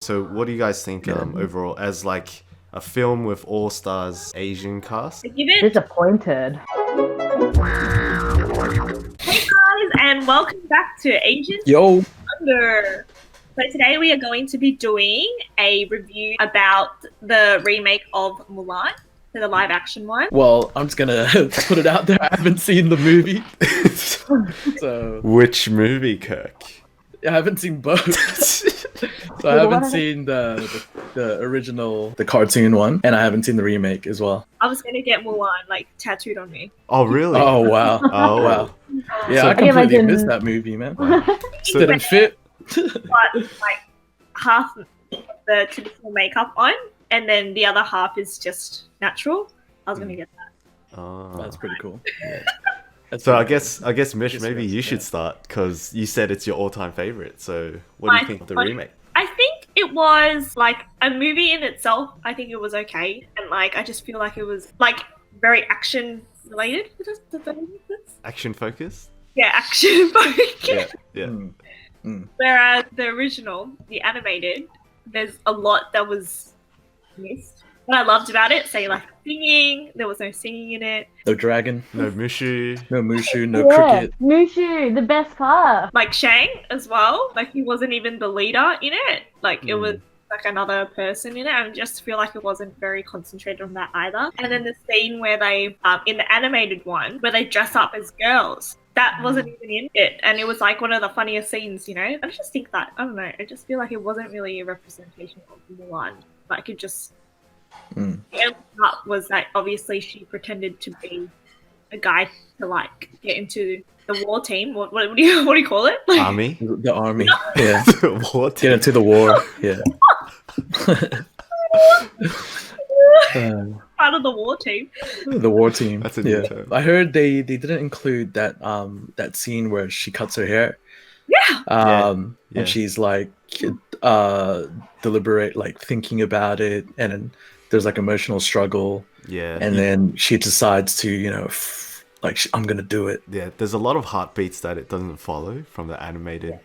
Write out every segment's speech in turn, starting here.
So what do you guys think overall as like a film with all stars Asian cast? I give it. Disappointed. Hey guys, and welcome back to Asian Yo. Thunder. So today we are going to be doing a review about the remake of Mulan, so the live action one. Well, I'm just gonna put it out there. I haven't seen the movie, so Which movie, Kirk? I haven't seen both. So I haven't seen the original, the cartoon one, and I haven't seen the remake as well. I was going to get Mulan like tattooed on me. Oh, really? Oh wow! Oh, Wow! Yeah, So- I I can completely imagine- missed that movie, man. So- Didn't fit. But like half of the traditional makeup on, and then the other half is just natural. I was going to get that. Oh. That's pretty cool. That's So pretty I guess Mish, Guess maybe yes, you should yeah. start because you said it's your all-time favorite. So what do you think of the remake? I think it was like a movie in itself. I think it was okay, and like I just feel like it was like very action related. Does that make sense? Action focused? Yeah, action focused. Yeah. Yeah. Mm. Whereas the original, the animated, there's a lot that was missed. What I loved about it, say like singing, there was no singing in it. No dragon, No Mushu. no Mushu, no Yeah, cricket. Mushu, the best part. Like Shang as well, like he wasn't even the leader in it. Like it was like another person in it. I just feel like it wasn't very concentrated on that either. And then the scene where they, in the animated one, where they dress up as girls, that wasn't even in it. And it was like one of the funniest scenes, you know? I just think that, I don't know, I just feel like it wasn't really a representation of Mulan. Like it just, Mm. the only part was that obviously she pretended to be a guy to like get into the war team. What do you call it? Like, Army? The army. Yeah. What? Get into the war. Yeah. part of the war team. The war team. That's a new yeah. term. I heard they didn't include that that scene where she cuts her hair. Yeah. Yeah. And she's like deliberate, like thinking about it, and then there's like emotional struggle, Yeah. and then she decides to, you know, I'm gonna do it. Yeah, there's a lot of heartbeats that it doesn't follow from the animated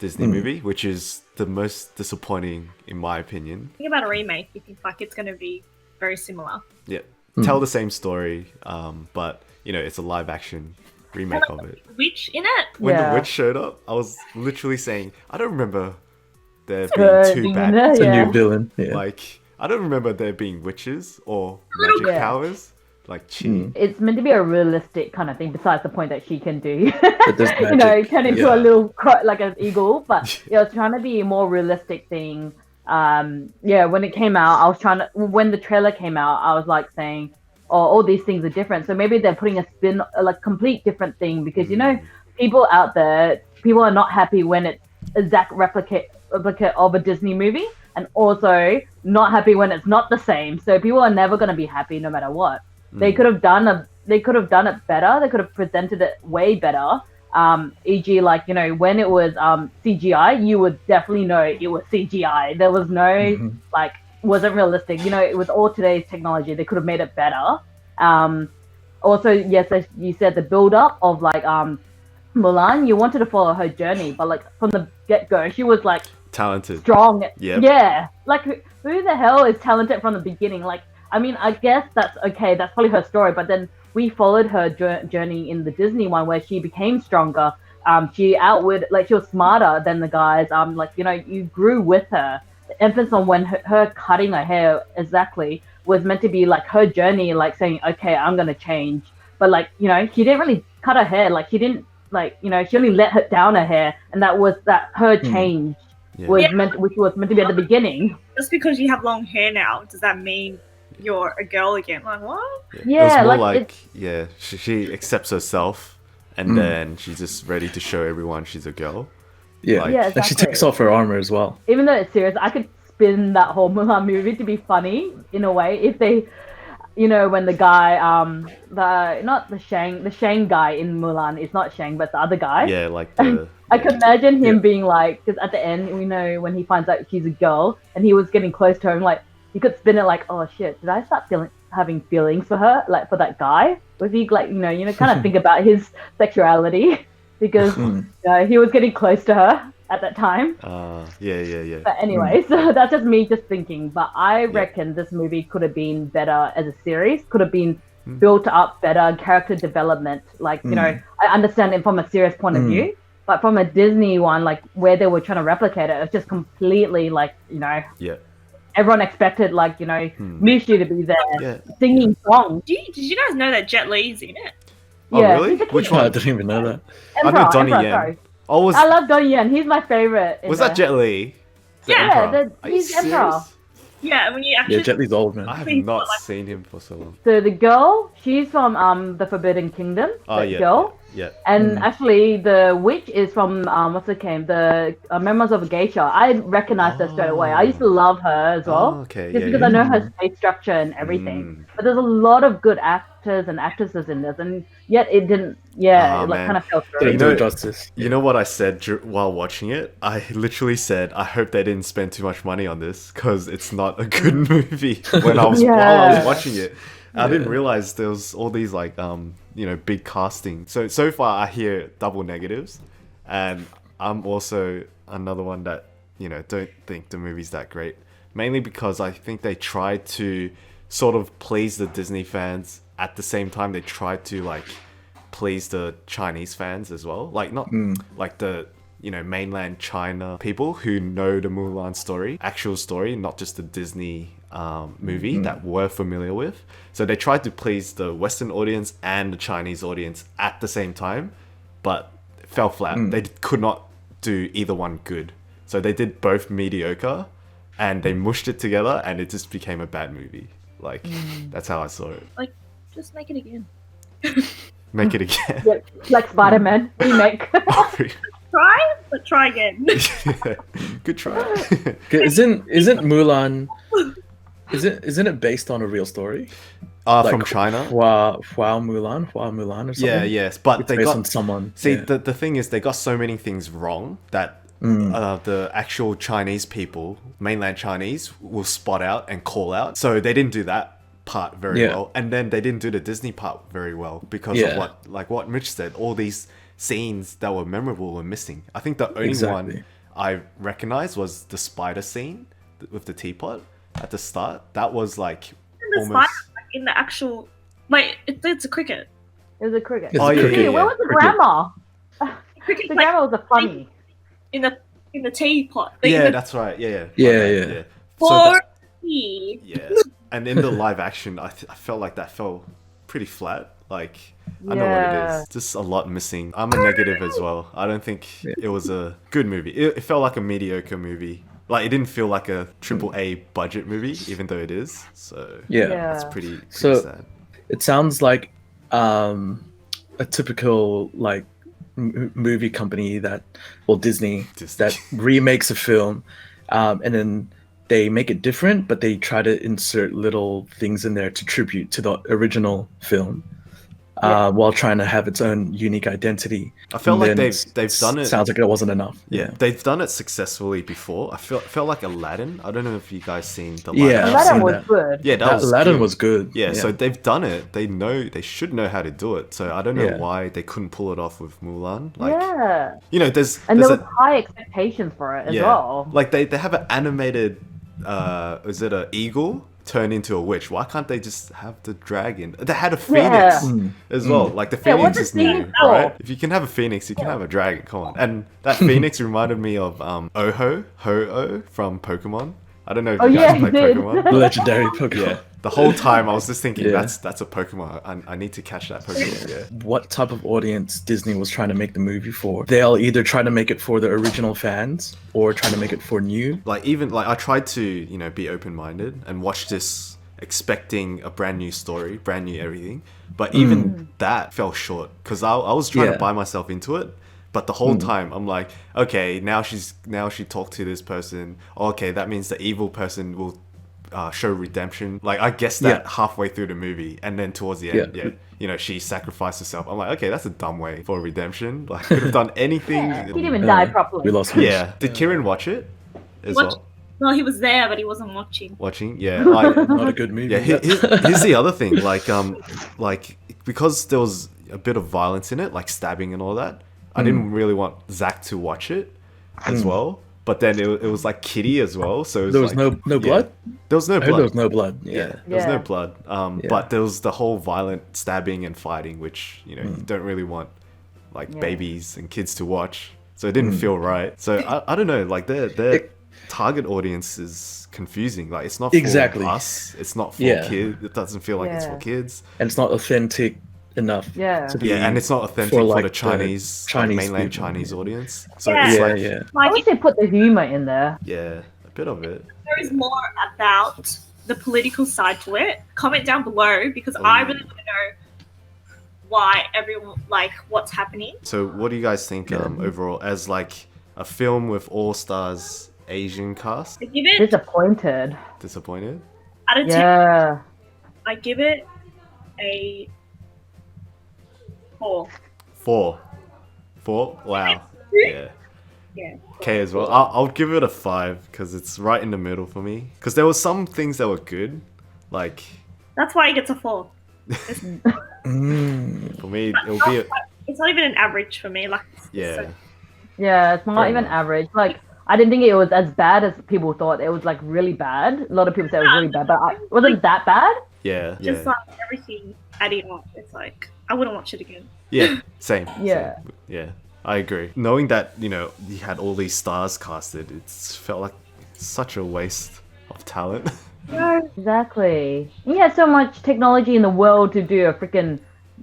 Disney movie, which is the most disappointing in my opinion. Think about a remake. You think like it's going to be very similar. Yeah, tell the same story, but you know it's a live action remake of it. Witch in it. When Yeah. the witch showed up, I was literally saying, I don't remember there Her being two being bad. there, It's a yeah. new villain. Yeah. Like I don't remember there being witches or magic bit. powers like Chi. It's meant to be a realistic kind of thing, besides the point that she can do, there's you know, magic. turn into Yeah. a little, like an eagle. But it was trying to be a more realistic thing. Yeah, when it came out, when the trailer came out, I was like saying, oh, all these things are different. So maybe they're putting a spin, like complete different thing, because, you know, people out there, people are not happy when it's exact replicate of a Disney movie, and also not happy when it's not the same. So people are never going to be happy no matter what. They could have done it better. They could have presented it way better. E.g., like, you know, when it was CGI, you would definitely know it was CGI. There was no like, wasn't realistic. You know, it was all today's technology. They could have made it better. Also, yes, as you said, the build up of like Mulan, you wanted to follow her journey, but like from the get go, she was like Talented. strong. Yep. Yeah. Like who the hell is talented from the beginning? Like, I mean, I guess that's okay. That's probably her story. But then we followed her journey in the Disney one where she became stronger. She she was smarter than the guys. Like, you know, you grew with her. The emphasis on when her cutting her hair exactly was meant to be like her journey, like saying, okay, I'm going to change. But like, you know, she didn't really cut her hair. Like she didn't, like, you know, she only let down her hair. And that was her change. Yeah. Which was meant to be at the beginning. Just because you have long hair now, does that mean you're a girl again? Like what? Yeah, it was more like, like yeah, she accepts herself, and then she's just ready to show everyone she's a girl. Yeah. Like- Yeah, And she exactly. takes off her armor as well. Even though it's serious, I could spin that whole Mulan movie to be funny in a way. If they, you know, when the guy, the Shang guy in Mulan, it's not Shang, but the other guy. Yeah, like the I could imagine him being like, because at the end, we know when he finds out she's a girl, and he was getting close to her, and like, he could spin it like, oh shit, did I start having feelings for her, like for that guy? Was he like, you know, kind of think about his sexuality, because you know, he was getting close to her. at that time. Yeah. But anyway, so that's just me just thinking. But I reckon this movie could have been better as a series. Could have been built up better, character development. Like, you know, I understand it from a serious point of view, but from a Disney one, like where they were trying to replicate it, it's just completely like, you know, everyone expected like, you know, Mushu to be there singing songs. Did you guys know that Jet Li's in it? Oh, really? he's a Which kid. one? I didn't even know that. I know Donnie Emperor, Yen. sorry. Oh, was I love Donnie Yen. He's my favorite. was that Jet Li? The Yeah, Emperor? Are you he's Emperor. serious? Yeah, when you actually Yeah, Jet Li's old, man. I have He's not like- seen him for so long. So the girl, she's from the Forbidden Kingdom. Oh that yeah, girl. yeah. And actually, the witch is from what's her name? The Memoirs of a Geisha. I recognized her straight away. I used to love her as well, Oh, okay, just yeah, because yeah. I know her face structure and everything. But there's a lot of good actors and actresses in this, and yet it didn't. Yeah, Oh, it like man. kind of fell through. Didn't You do know- it justice. You know what I said while watching it? I literally said, I hope they didn't spend too much money on this because it's not a good movie. When I was while I was watching it, I didn't realize there was all these like you know, big casting. So far I hear double negatives, and I'm also another one that, you know, don't think the movie's that great. Mainly because I think they tried to sort of please the Disney fans at the same time they tried to like please the Chinese fans as well. Like not like the, you know, mainland China people who know the Mulan story, actual story, not just the Disney movie that we're familiar with. So they tried to please the Western audience and the Chinese audience at the same time, but it fell flat. They could not do either one good. So they did both mediocre, and they mushed it together, and it just became a bad movie. Like that's how I saw it. like just make it again. Make it again. Yeah, like Spider-Man remake. Try, but try again. Good try. Okay, isn't Mulan? Isn't it based on a real story? From China. Hua Mulan or something. Yeah, yes, but It's they based got on someone. See, yeah. the thing is, they got so many things wrong that the actual Chinese people, mainland Chinese, will spot out and call out. So they didn't do that part very well, and then they didn't do the Disney part very well because of what Mitch said. All these scenes that were memorable were missing. I think the only one I recognized was the spider scene with the teapot at the start. That was like the almost. spider, like, in the actual, like it's a cricket. It was a cricket. It's Oh, yeah, Hey, yeah, where yeah. was the grandma? Cricket The like, grandma was a funny. in the teapot. Yeah, that's right. Yeah. Yeah. So For that- me. yeah, and in the live action, I felt like that fell pretty flat. Like I know what it Yeah. is. Just a lot missing. I'm a negative as well. I don't think it was a good movie. It felt like a mediocre movie. Like it didn't feel like a AAA budget movie, even though it is. So Yeah. it's pretty So- sad. It sounds like a typical like movie company Disney Disney. that remakes a film, and then they make it different, but they try to insert little things in there to tribute to the original film, while trying to have its own unique identity. I felt And like then they've done it. Sounds like it wasn't enough. Yeah, they've done it successfully before. I felt like Aladdin. I don't know if you guys seen the Yeah, live I've action. Aladdin seen was that. good. Yeah, that was Aladdin good. was good. Yeah, so they've done it. They should know how to do it. So I don't know Yeah. why they couldn't pull it off with Mulan. Like, Yeah. you know, there's And there was a, high expectations for it as well. like they have an animated, is it an eagle turned into a witch? Why can't they just have the dragon? They had a phoenix as well. Like the Yeah, phoenix what's is the new, phoenix for? right? If you can have a phoenix, you can have a dragon. Come on. And that phoenix reminded me of Ho-Oh from Pokemon. I don't know if Oh, you guys yeah, play he did. Pokemon. Legendary Pokemon. Yeah. The whole time I was just thinking Yeah. that's a Pokemon. I need to catch that Pokemon. Yeah. What type of audience Disney was trying to make the movie for? They'll either try to make it for the original fans or trying to make it for new. Like even like I tried to, you know, be open-minded and watch this expecting a brand new story, brand new everything. But even that fell short because I was trying to Yeah. buy myself into it. But the whole time I'm like, okay, now she talked to this person. Okay, that means the evil person will show redemption. Like I guessed that halfway through the movie, and then towards the end, you know, she sacrificed herself. I'm like, okay, that's a dumb way for redemption. Like could have done anything. He didn't even die properly. We lost. Mitch. Yeah. Did Kieran watch it as Watch- well? No, he was there, but he wasn't watching. Watching? Yeah. I, Not a good movie. yeah. Here's the other thing. Like because there was a bit of violence in it, like stabbing and all that. I didn't really want Zach to watch it. as well. But then it was like kiddie as well. So it was There was like, no blood. There was no I heard blood. there was no blood. Yeah, Yeah. there was no Yeah. blood. Yeah. But there was the whole violent stabbing and fighting, which you don't really want like Yeah. babies and kids to watch. So it didn't feel right. So I don't know. Like their target audience is confusing. Like it's not for Exactly. us. It's not for Yeah. kids. It doesn't feel like it's for Yeah. kids. And it's not authentic enough. Yeah. To be Yeah, and it's not authentic for, like, the the Chinese, Chinese mainland people. Chinese audience. So Yeah. it's Yeah, like yeah. I Like, wish they put the humor in there. yeah, a bit of it. there is more about the political side to it, comment down below because I really want to know why everyone, like, what's happening. So what do you guys think overall as like a film with all stars Asian cast? I give it Disappointed. Disappointed? out of 10. Yeah. I give it a 4. 4. Wow. Yeah. Yeah. Okay as well. I'll give it a 5 because it's right in the middle for me. Because there were some things that were good, like That's why it gets a 4. Mm. for me it'll be It's not even an average for me. Like, yeah. Yeah, it's not Fair even enough. average. Like, I didn't think it was as bad as people thought. It was like really bad. A lot of people said it was really bad, but it wasn't that bad. Yeah. just Yeah. like everything adding up. It's like, I wouldn't watch it again. Yeah. Same. Yeah. Same. Yeah. I agree. Knowing that, you had all these stars casted, it's felt like such a waste of talent. No. Exactly. We had so much technology in the world to do a freaking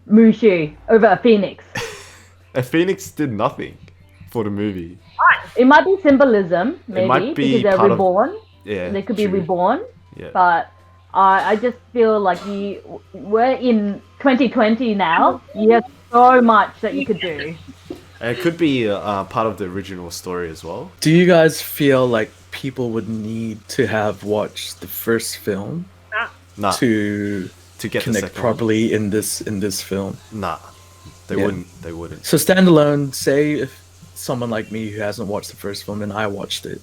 Mushu over a phoenix. And Phoenix did nothing for the movie. It might be symbolism, maybe, might be because they're part of- reborn. Yeah. They could be true. reborn. Yeah. But I just feel like we're in 2020 now. You have so much that you could do. And it could be part of the original story as well. Do you guys feel like people would need to have watched the first film Nah. to To get the connect second properly in this film? one. Nah. They Yeah. wouldn't. They wouldn't. So standalone, say if someone like me who hasn't watched the first film and I watched it,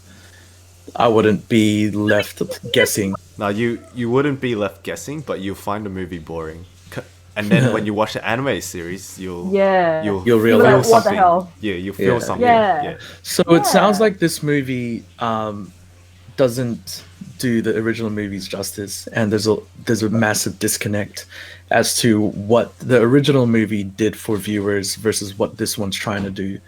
I wouldn't be left guessing. Now you wouldn't be left guessing, but you'll find the movie boring. And then when you watch the anime series, you'll Yeah. You'll feel realize- What the something. hell? Yeah, you feel Yeah. something. Yeah. Yeah. So it sounds Yeah. like this movie doesn't do the original movies justice, and there's a massive disconnect as to what the original movie did for viewers versus what this one's trying to do.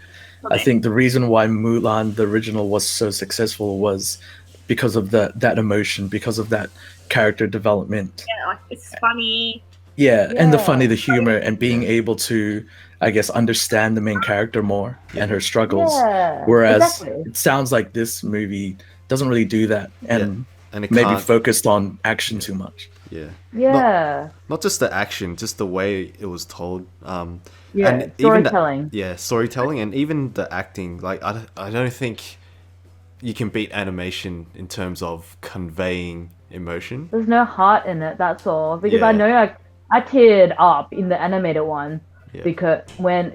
I think the reason why Mulan, the original, was so successful was because of that emotion, because of that character development. Yeah, like, it's funny. Yeah, and the Yeah. funny, the humor, and being able to, I guess, understand the main character more and her struggles. Yeah. Whereas exactly. it sounds like this movie doesn't really do that, and And it maybe can't. focused on action too much. Yeah. Yeah. Not just the action, just the way it was told. Yeah. and even the- Storytelling. Yeah, storytelling and even the acting. Like I don't think you can beat animation in terms of conveying emotion. There's no heart in it. That's all. Because I Yeah. know I teared up in the animated one Yeah. because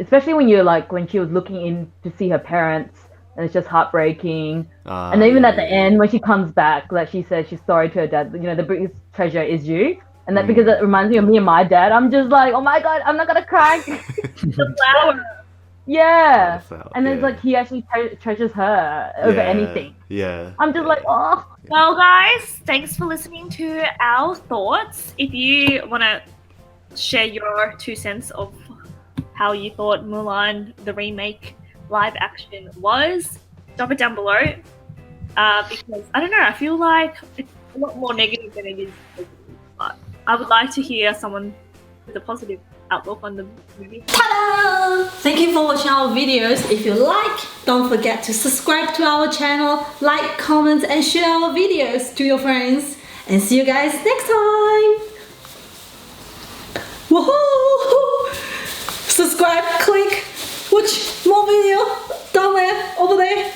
especially when you're like when she was looking in to see her parents, and it's just heartbreaking. And even at the end when she comes back, like she says she's sorry to her dad. The biggest treasure is you. And that because it reminds me of me and my dad. I'm just like, oh my god, I'm not gonna cry. The flower. Yeah. And then it's Yeah. like he actually treasures her over Yeah, anything. Yeah. I'm just like, oh. Well, guys, thanks for listening to our thoughts. If you want to share your 2 cents of how you thought Mulan, the remake live action was, drop it down below. Because, I don't know, I feel like it's a lot more negative than it is positive. But I would like to hear someone with a positive outlook on the movie. Ta-da! Thank you for watching our videos. If you like, don't forget to subscribe to our channel, like, comment, and share our videos to your friends. And see you guys next time! Woohoo! Subscribe, click, watch more video down there, over there.